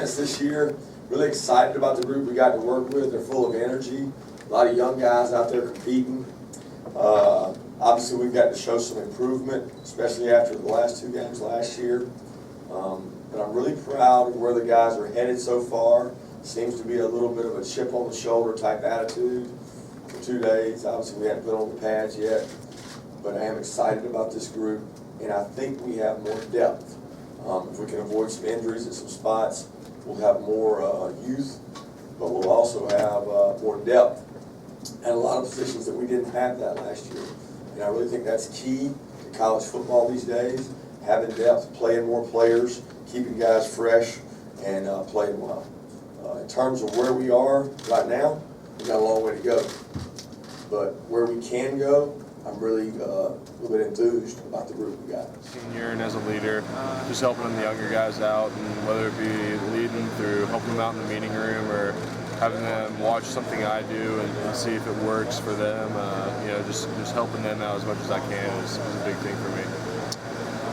offense this year. Really excited about the group we got to work with. They're full of energy. A lot of young guys out there competing. Obviously, we've got to show some improvement, especially after the last 2 games last year. But I'm really proud of where the guys are headed so far. Seems to be a little bit of a chip on the shoulder type attitude for 2 days. Obviously, we haven't put on the pads yet, but I am excited about this group, and I think we have more depth. If we can avoid some injuries at some spots, we'll have more youth, but we'll also have more depth at a lot of positions that we didn't have that last year. And I really think that's key to college football these days, having depth, playing more players, keeping guys fresh, and playing well. In terms of where we are right now, we've got a long way to go. But where we can go, I'm really a little bit enthused about the group we got. Senior and as a leader, just helping the younger guys out, and whether it be leading through helping them out in the meeting room or having them watch something I do and see if it works for them. Just helping them out as much as I can is a big thing for me.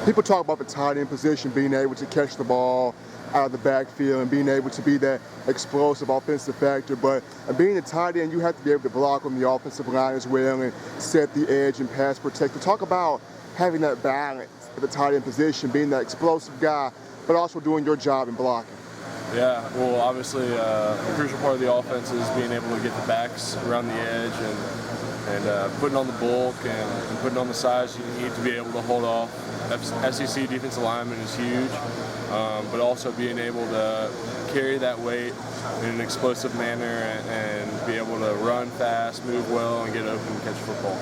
People talk about the tight end position, being able to catch the ball out of the backfield and being able to be that explosive offensive factor, but being a tight end, you have to be able to block on the offensive line as well and set the edge and pass protect. Talk about having that balance at the tight end position, being that explosive guy, but also doing your job in blocking. Yeah, well, obviously a crucial part of the offense is being able to get the backs around the edge and putting on the bulk and putting on the size you need to be able to hold off. SEC defensive lineman is huge, but also being able to carry that weight in an explosive manner and be able to run fast, move well, and get open and catch football.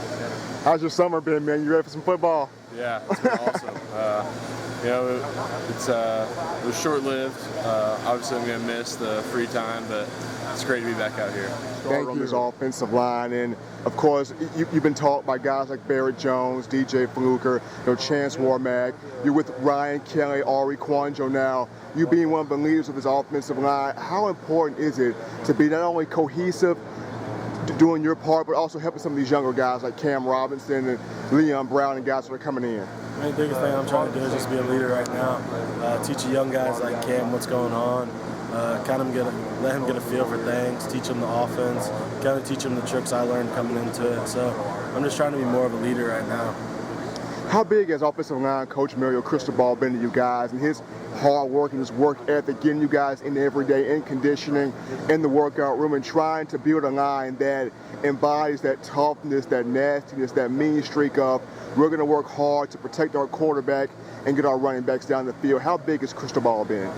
How's your summer been, man? You ready for some football? Yeah, it's been awesome. It was short-lived. Obviously, I'm going to miss the free time, but it's great to be back out here. Thank you. His offensive line, and of course, you've been taught by guys like Barrett Jones, DJ Fluker, Chance Warmack. You're with Ryan Kelly, Ari Quanjo now. You being one of the leaders of this offensive line, how important is it to be not only cohesive, doing your part, but also helping some of these younger guys like Cam Robinson and Leon Brown and guys that are coming in? I mean, the biggest thing I'm trying to do is just be a leader right now. Teach the young guys like Cam what's going on. Let him get a feel for things, teach him the offense, kind of teach him the tricks I learned coming into it. So I'm just trying to be more of a leader right now. How big has offensive line coach Mario Cristobal been to you guys, and his hard work and his work ethic, getting you guys in every day, in conditioning, in the workout room, and trying to build a line that embodies that toughness, that nastiness, that mean streak of we're going to work hard to protect our quarterback and get our running backs down the field? How big has Cristobal been?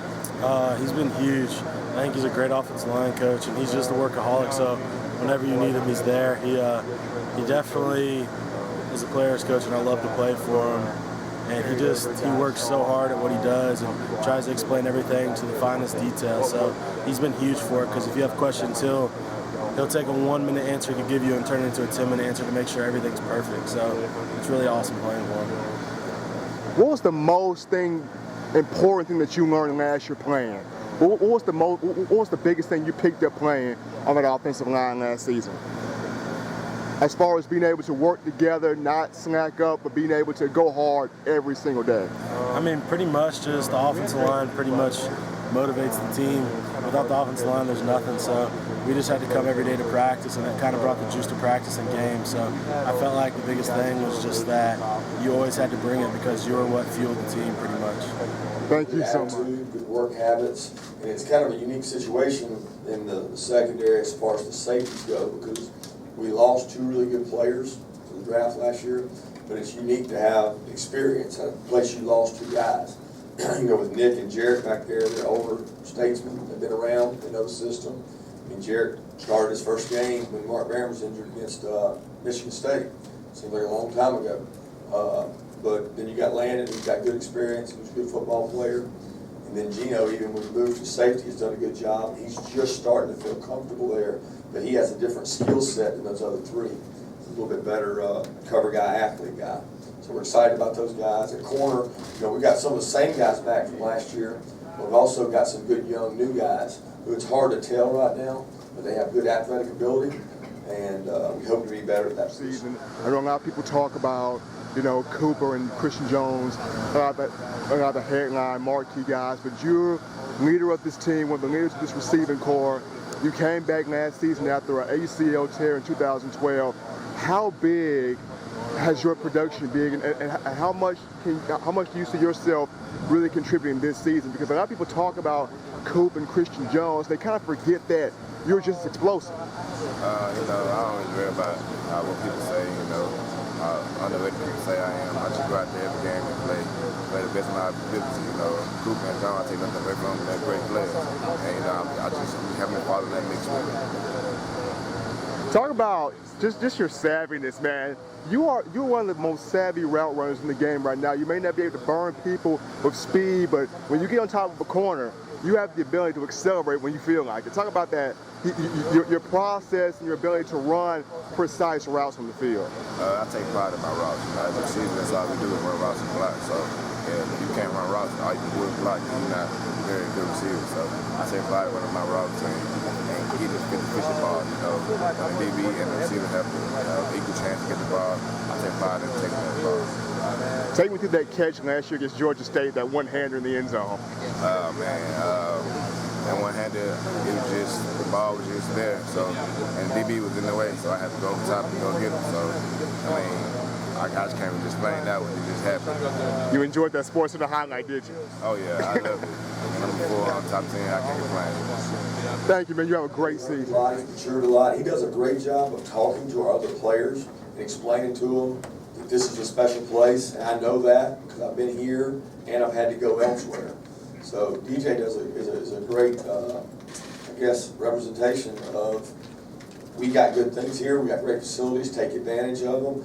He's been huge. I think he's a great offensive line coach, and he's just a workaholic, so whenever you need him, he's there. He definitely is a player's coach, and I love to play for him. And he works so hard at what he does and tries to explain everything to the finest detail. So he's been huge for it, because if you have questions, he'll take a 1-minute answer to give you and turn it into a 10-minute answer to make sure everything's perfect. So it's really awesome playing for him. What was the most important thing that you learned last year playing? What was the biggest thing you picked up playing on that offensive line last season? As far as being able to work together, not slack up, but being able to go hard every single day. I mean, pretty much just the offensive line pretty much motivates the team. Without the offensive line, there's nothing. So we just had to come every day to practice, and it kind of brought the juice to practice and games. So I felt like the biggest thing was just that you always had to bring it, because you were what fueled the team pretty much. Thank you so much. Good work habits, and it's kind of a unique situation in the secondary as far as the safeties go, because we lost 2 really good players to the draft last year, but it's unique to have experience at a place you lost 2 guys. You go with Nick and Jarrett back there. They're older statesmen. They've been around. They know the system. I mean, Jarrett started his first game when Mark Barron was injured against Michigan State. Seemed like a long time ago. But then you got Landon, who's got good experience. He was a good football player. And then Gino, even when he moved to safety, has done a good job. He's just starting to feel comfortable there. But he has a different skill set than those other 3. He's a little bit better cover guy, athlete guy. So we're excited about those guys. At corner, we got some of the same guys back from last year. But we've also got some good young new guys who it's hard to tell right now, but they have good athletic ability, and we hope to be better at that season. I know a lot of people talk about you know, Cooper and Christian Jones are the headline marquee guys, but you're leader of this team, one of the leaders of this receiving corps. You came back last season after an ACL tear in 2012. How big has your production been, and how much do you see yourself really contributing this season? Because a lot of people talk about Coop and Christian Jones, they kind of forget that you're just explosive. You know, I don't really worry about what people say, you know. I know what people say I am. I just go out there every game and play the best of my ability, you know. Coop and John, I take nothing away from them. They're great players. And, you know, I just having to follow that mix with it. Talk about just your savviness, man. You're one of the most savvy route runners in the game right now. You may not be able to burn people with speed, but when you get on top of a corner, you have the ability to accelerate when you feel like it. Talk about that, your process and your ability to run precise routes on the field. I take pride in my routes. You know, as a receiver, that's all we do is run routes and block. So if you can't run routes, all you can do is block. You're not a very good receiver. So I take pride in running my routes and getting the efficient ball. You know, the DB and the receiver have equal chance to get the ball. I take pride in taking that ball. Take me through that catch last year against Georgia State, that one-hander in the end zone. That one-hander, it was just, the ball was just there, so, and the DB was in the way, so I had to go over top and go get him. So, I mean, I just can't even explain that one, it just happened. You enjoyed that Sports Center highlight, did you? Oh yeah, I love it. Number 4 on top 10, I can't complain. Thank you, man. You have a great season. He's matured a lot. He does a great job of talking to our other players and explaining to them that this is a special place, and I know that because I've been here and I've had to go elsewhere. So DJ is a great, I guess, representation of we got good things here, we got great facilities, take advantage of them.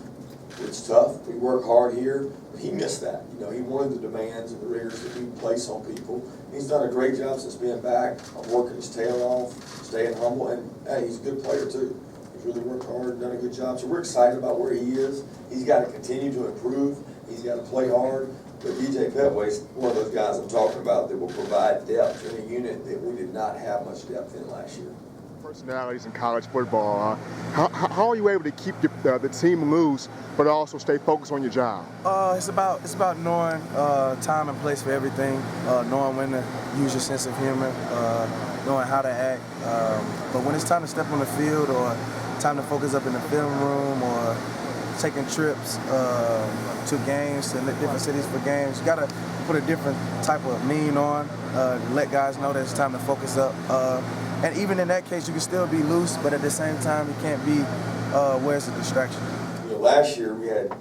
It's tough, we work hard here, but he missed that. You know, he wanted the demands and the rigors that we place on people. He's done a great job since being back, working his tail off, staying humble, and hey, he's a good player too. He's really worked hard and done a good job. So we're excited about where he is. He's got to continue to improve. He's got to play hard. But DJ Petway's one of those guys I'm talking about that will provide depth in a unit that we did not have much depth in last year. Personalities in college football, how are you able to keep the team loose but also stay focused on your job? It's about knowing time and place for everything, knowing when to use your sense of humor, knowing how to act. But when it's time to step on the field or time to focus up in the film room or taking trips to games, to different cities for games, you gotta put a different type of lean on, let guys know that it's time to focus up. And even in that case, you can still be loose, but at the same time, you can't be where it's a distraction. You know, last year we had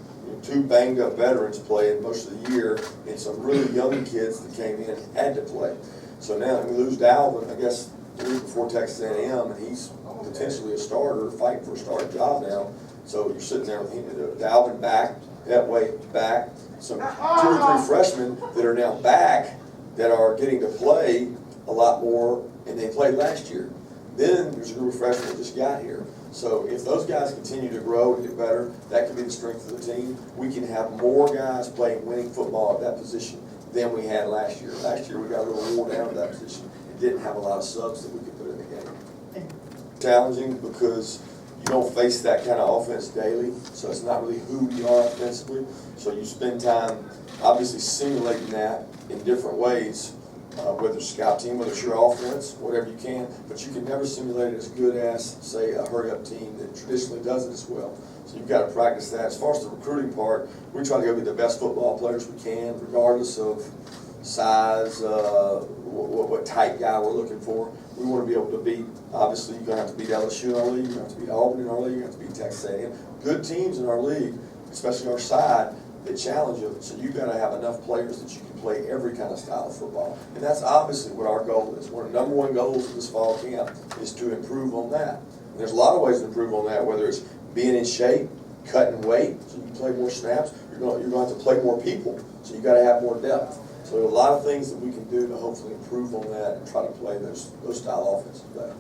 2 banged up veterans playing most of the year, and some really young kids that came in and had to play. So now we lose Dalvin, I guess, the week before Texas A&M, and he's potentially a starter, fighting for a starting job now. So you're sitting there with Dalvin back, Petway back, some 2 or 3 freshmen that are now back that are getting to play a lot more, and they played last year. Then there's a group of freshmen that just got here. So if those guys continue to grow and get better, that could be the strength of the team. We can have more guys playing winning football at that position than we had last year. Last year we got a little worn down at that position and didn't have a lot of subs that we could put in the game. Challenging because you don't face that kind of offense daily, so it's not really who you are offensively. So you spend time obviously simulating that in different ways, whether it's scout team, whether it's your offense, whatever you can, but you can never simulate it as good as, say, a hurry-up team that traditionally does it as well. So you've got to practice that. As far as the recruiting part, we try to go get the best football players we can, regardless of size, what type guy we're looking for. We want to be able to beat, obviously, you're going to have to beat LSU in our league, you're going to have to beat Auburn in our league, you're going to have to beat Texas A&M. Good teams in our league, especially our side, that challenge you. So you've got to have enough players that you can play every kind of style of football. And that's obviously what our goal is. One of the #1 goals of this fall camp is to improve on that. And there's a lot of ways to improve on that, whether it's being in shape, cutting weight, so you can play more snaps. You're going to have to play more people, so you've got to have more depth. So there are a lot of things that we can do to hopefully improve on that and try to play those style offenses better.